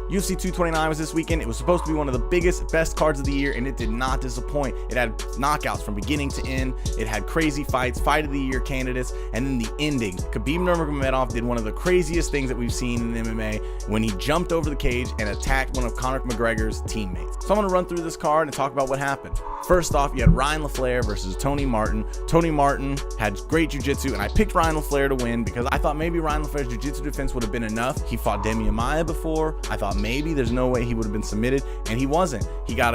UFC 229 was this weekend. It was supposed to be one of the biggest, best cards of the year, and it did not disappoint. It had knockouts from beginning to end. It had crazy fights, fight of the year candidates, and then the ending. Khabib Nurmagomedov did one of the craziest things that we've seen in MMA when he jumped over the cage and attacked one of Conor McGregor's teammates. So I'm going to run through this card and talk about what happened. First off, you had Ryan LaFlare versus Tony Martin. Tony Martin had great jiu-jitsu, and I picked Ryan LaFlare to win because I thought maybe Ryan LaFlare's jiu-jitsu defense would have been enough. He fought Demian Maia before. I thought maybe there's no way he would have been submitted, and he wasn't. He got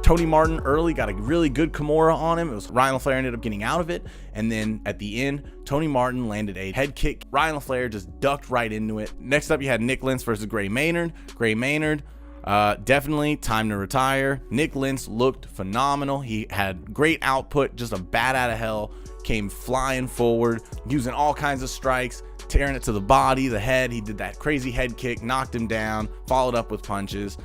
Tony Martin early, got a really good Kimura on him. It was Ryan LaFlare ended up getting out of it, and then at the end, Tony Martin landed a head kick. Ryan LaFlare just ducked right into it. Next up, you had Nick Lentz versus Gray Maynard. Gray Maynard, definitely time to retire. Nick Lentz looked phenomenal. He had great output, just a bat out of hell. Came flying forward, using all kinds of strikes, tearing it to the body, the head. He did that crazy head kick, knocked him down, followed up with punches.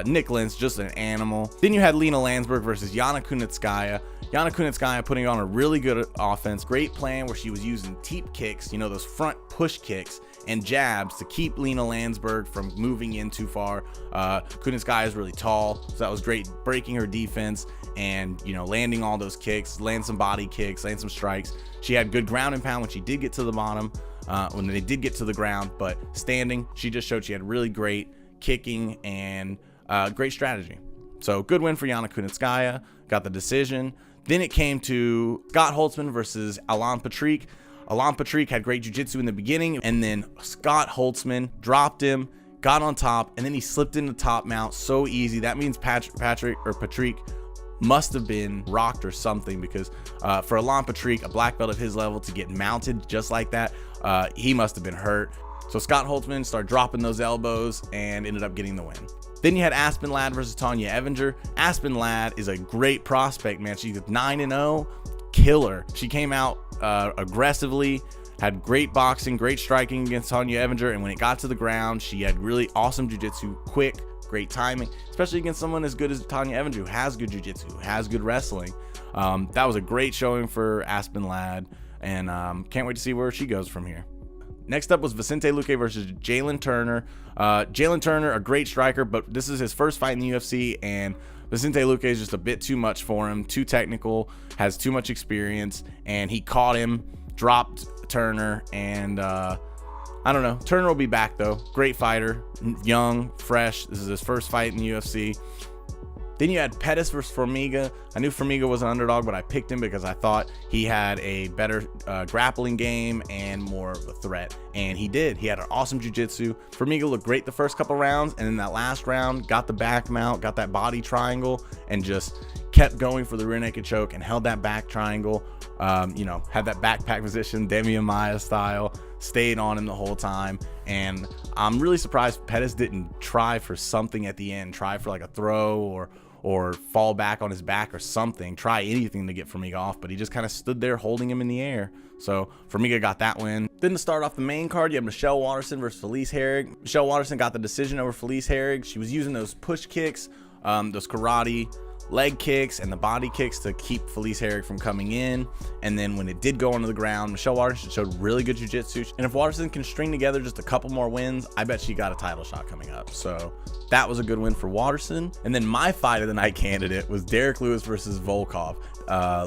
Nick Lentz, just an animal. Then you had Lena Landsberg versus Yana Kunitskaya. Yana Kunitskaya putting on a really good offense. Great plan where she was using teep kicks, you know, those front push kicks, and jabs to keep Lena Landsberg from moving in too far. Kunitskaya is really tall, so that was great, breaking her defense and, you know, landing all those kicks, land some body kicks, land some strikes. She had good ground and pound when she did get to the bottom, when they did get to the ground, but standing, she just showed she had really great kicking and great strategy. So good win for Yana Kunitskaya, got the decision. Then it came to Scott Holtzman versus Alan Patrick. Alan Patrick had great jiu-jitsu in the beginning, and then Scott Holtzman dropped him, got on top, and then he slipped into top mount so easy. That means Patrick must have been rocked or something, because for Alan Patrick, a black belt of his level, to get mounted just like that, he must have been hurt. So Scott Holtzman started dropping those elbows and ended up getting the win. Then you had Aspen Ladd versus Tanya Evinger. Aspen Ladd is a great prospect, man. She's 9-0, killer. She came out aggressively, had great boxing, great striking against Tanya Evinger, and when it got to the ground, she had really awesome jiu-jitsu, quick, great timing, especially against someone as good as Tanya Evinger, who has good jiu-jitsu, who has good wrestling. That was a great showing for Aspen Ladd, and can't wait to see where she goes from here. Next up was Vicente Luque versus Jalen Turner. Jalen Turner, a great striker, but this is his first fight in the UFC, and Vicente Luque is just a bit too much for him, too technical, has too much experience, and he caught him, dropped Turner, and I don't know. Turner will be back though. Great fighter, young, fresh. This is his first fight in the UFC. Then you had Pettis versus Formiga. I knew Formiga was an underdog, but I picked him because I thought he had a better grappling game and more of a threat. And he did. He had an awesome jiu-jitsu. Formiga looked great the first couple rounds, and in that last round, got the back mount, got that body triangle, and just kept going for the rear naked choke and held that back triangle. You know, had that backpack position, Demian Maia style, stayed on him the whole time. And I'm really surprised Pettis didn't try for something at the end, try for like a throw or fall back on his back or something, try anything to get Formiga off, but he just kind of stood there holding him in the air. So Formiga got that win. Then to start off the main card, you have Michelle Waterson versus Felice Herrig. Michelle Waterson got the decision over Felice Herrig. She was using those push kicks, those karate leg kicks and the body kicks to keep Felice Herrig from coming in. And then when it did go onto the ground, Michelle Waterson showed really good jiu-jitsu. And if Waterson can string together just a couple more wins, I bet she got a title shot coming up. So that was a good win for Waterson. And then my fight of the night candidate was Derrick Lewis versus Volkov.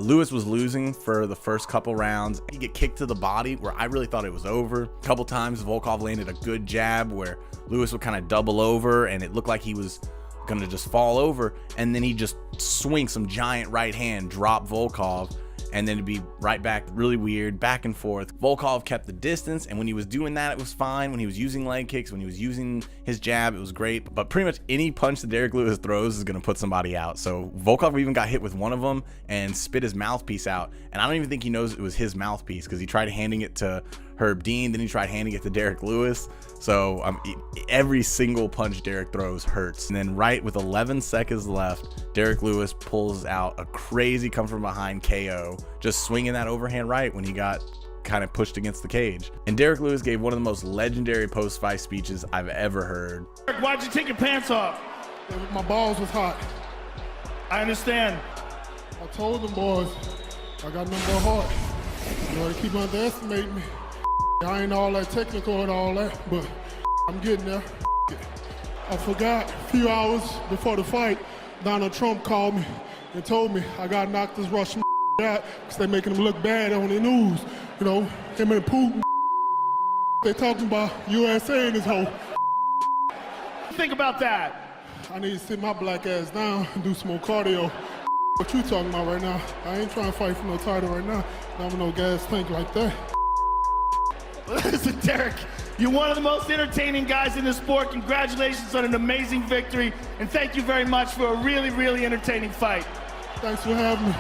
Lewis was losing for the first couple rounds. He get kicked to the body where I really thought it was over. A couple times Volkov landed a good jab where Lewis would kind of double over and it looked like he was gonna just fall over, and then he just swing some giant right hand, drop Volkov, and then it'd be right back, really weird, back and forth. Volkov kept the distance, and when he was doing that, it was fine. When he was using leg kicks, when he was using his jab, it was great. But pretty much any punch that Derrick Lewis throws is gonna put somebody out. So Volkov even got hit with one of them and spit his mouthpiece out, and I don't even think he knows it was his mouthpiece because he tried handing it to Herb Dean, then he tried handing it to Derrick Lewis. So every single punch Derrick throws hurts. And then right with 11 seconds left, Derrick Lewis pulls out a crazy come from behind KO, just swinging that overhand right when he got kind of pushed against the cage. And Derrick Lewis gave one of the most legendary post-fight speeches I've ever heard. Why'd you take your pants off? My balls was hot. I understand. I told them boys, I got nothing but heart. You know, they keep underestimating me. I ain't all that technical and all that, but I'm getting there. I forgot a few hours before the fight, Donald Trump called me and told me I got to knock this Russian out because they're making him look bad on the news. You know, him and Putin, they're talking about USA and this whole. Think about that. I need to sit my black ass down and do some more cardio. What you talking about right now? I ain't trying to fight for no title right now. Not with no gas tank like that. Listen, Derrick, you're one of the most entertaining guys in the sport. Congratulations on an amazing victory, and thank you very much for a really, really entertaining fight. Thanks for having me.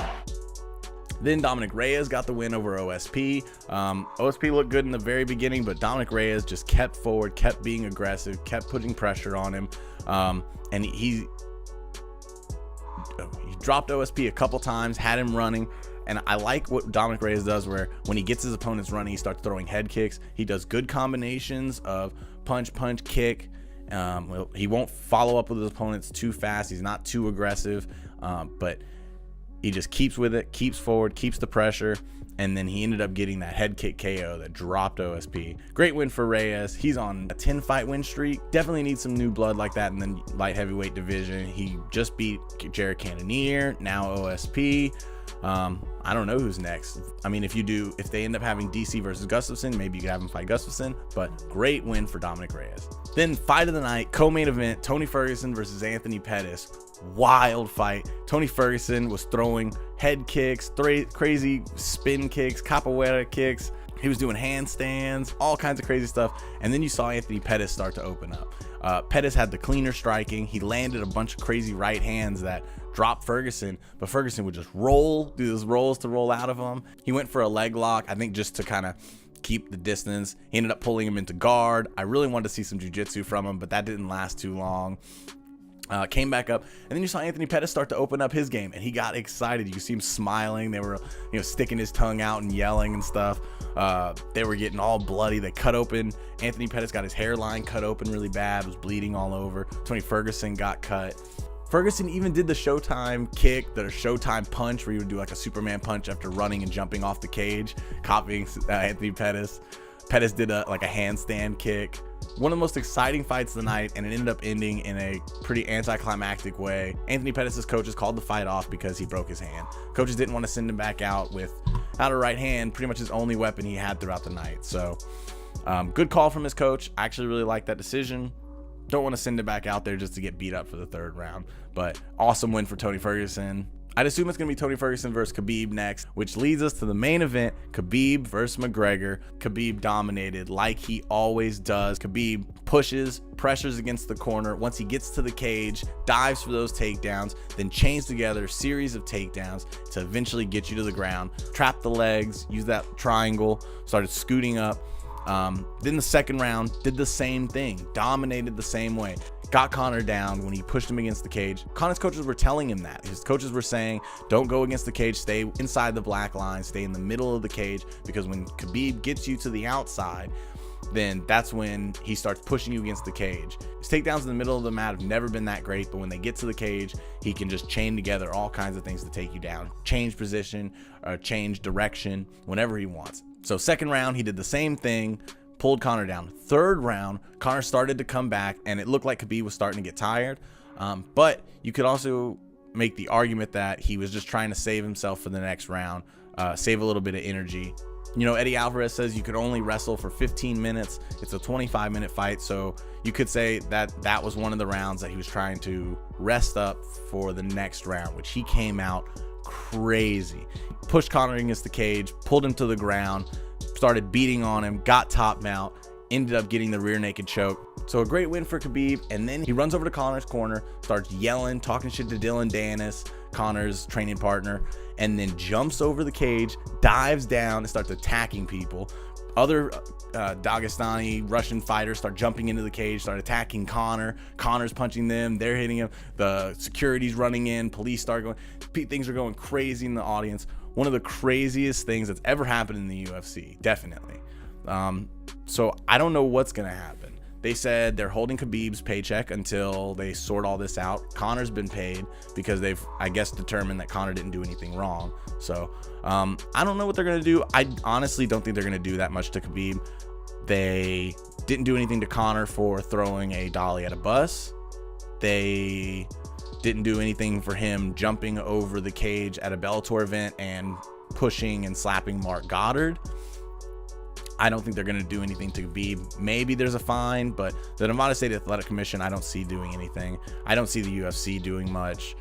Then Dominic Reyes got the win over OSP. OSP looked good in the very beginning, but Dominic Reyes just kept forward, kept being aggressive, kept putting pressure on him. And he dropped OSP a couple times, had him running. And I like what Dominic Reyes does, where when he gets his opponents running, he starts throwing head kicks. He does good combinations of punch, punch, kick. He won't follow up with his opponents too fast. He's not too aggressive, but he just keeps with it, keeps forward, keeps the pressure, and then he ended up getting that head kick KO that dropped OSP. Great win for Reyes. He's on a 10-fight win streak. Definitely needs some new blood like that in the light heavyweight division. He just beat Jared Cannonier, now OSP. I don't know who's next. I mean, if they end up having DC versus Gustafsson, maybe you could have him fight Gustafsson, but great win for Dominic Reyes. Then fight of the night, co-main event, Tony Ferguson versus Anthony Pettis. Wild fight. Tony Ferguson was throwing head kicks, crazy spin kicks, capoeira kicks. He was doing handstands, all kinds of crazy stuff. And then you saw Anthony Pettis start to open up. Pettis had the cleaner striking. He landed a bunch of crazy right hands that dropped Ferguson, but Ferguson would just do those rolls to roll out of him. He went for a leg lock, I think just to kind of keep the distance. He ended up pulling him into guard. I really wanted to see some jiu-jitsu from him, but that didn't last too long. Came back up, and then you saw Anthony Pettis start to open up his game, and he got excited. You could see him smiling. They were, sticking his tongue out and yelling and stuff. They were getting all bloody. They cut open. Anthony Pettis got his hairline cut open really bad, was bleeding all over. Tony Ferguson got cut. Ferguson even did the Showtime kick, the Showtime punch, where he would do like a Superman punch after running and jumping off the cage, copying Anthony Pettis. Pettis did a handstand kick. One of the most exciting fights of the night, and it ended up ending in a pretty anticlimactic way. Anthony Pettis' coaches called the fight off because he broke his hand. Coaches didn't want to send him back out without a right hand, pretty much his only weapon he had throughout the night. So good call from his coach. I actually really like that decision. Don't want to send him back out there just to get beat up for the third round, but awesome win for Tony Ferguson. I'd assume it's going to be Tony Ferguson versus Khabib next, which leads us to the main event, Khabib versus McGregor. Khabib dominated like he always does. Khabib pushes, pressures against the corner. Once he gets to the cage, dives for those takedowns, then chains together a series of takedowns to eventually get you to the ground. Trap the legs, use that triangle, started scooting up. Then the second round, did the same thing, dominated the same way. Got Conor down when he pushed him against the cage. Conor's coaches were telling him that. His coaches were saying, don't go against the cage, stay inside the black line, stay in the middle of the cage, because when Khabib gets you to the outside, then that's when he starts pushing you against the cage. His takedowns in the middle of the mat have never been that great, but when they get to the cage, he can just chain together all kinds of things to take you down. Change position, or change direction, whenever he wants. So second round, he did the same thing, pulled Conor down. Third round, Conor started to come back, and it looked like Khabib was starting to get tired. But you could also make the argument that he was just trying to save himself for the next round, save a little bit of energy. Eddie Alvarez says you could only wrestle for 15 minutes. It's a 25-minute fight, so you could say that was one of the rounds that he was trying to rest up for the next round, which he came out crazy. Pushed Conor against the cage, pulled him to the ground, started beating on him, got top mount, ended up getting the rear naked choke. So a great win for Khabib, and then he runs over to Conor's corner, starts yelling, talking shit to Dylan Dennis, Conor's training partner, and then jumps over the cage, dives down, and starts attacking people. Other Dagestani Russian fighters start jumping into the cage, start attacking Conor. Conor's punching them, they're hitting him. The security's running in, police start going. Things are going crazy in the audience. One of the craziest things that's ever happened in the UFC, definitely. So I don't know what's gonna happen. They said they're holding Khabib's paycheck until they sort all this out. Conor's been paid because they've, I guess, determined that Conor didn't do anything wrong. So I don't know what they're gonna do. I honestly don't think they're gonna do that much to Khabib. They didn't do anything to Conor for throwing a dolly at a bus. They didn't do anything for him jumping over the cage at a Bellator event and pushing and slapping Mark Goddard. I don't think they're going to do anything to Khabib. Maybe there's a fine, but the Nevada State Athletic Commission, I don't see doing anything. I don't see the UFC doing much.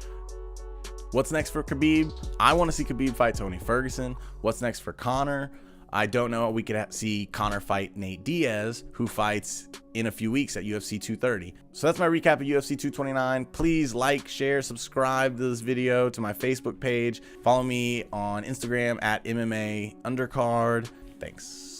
What's next for Khabib? I want to see Khabib fight Tony Ferguson. What's next for Conor? I don't know. We could see Conor fight Nate Diaz, who fights in a few weeks at UFC 230. So that's my recap of UFC 229. Please like, share, subscribe to this video, to my Facebook page. Follow me on Instagram at MMA Undercard. Thanks.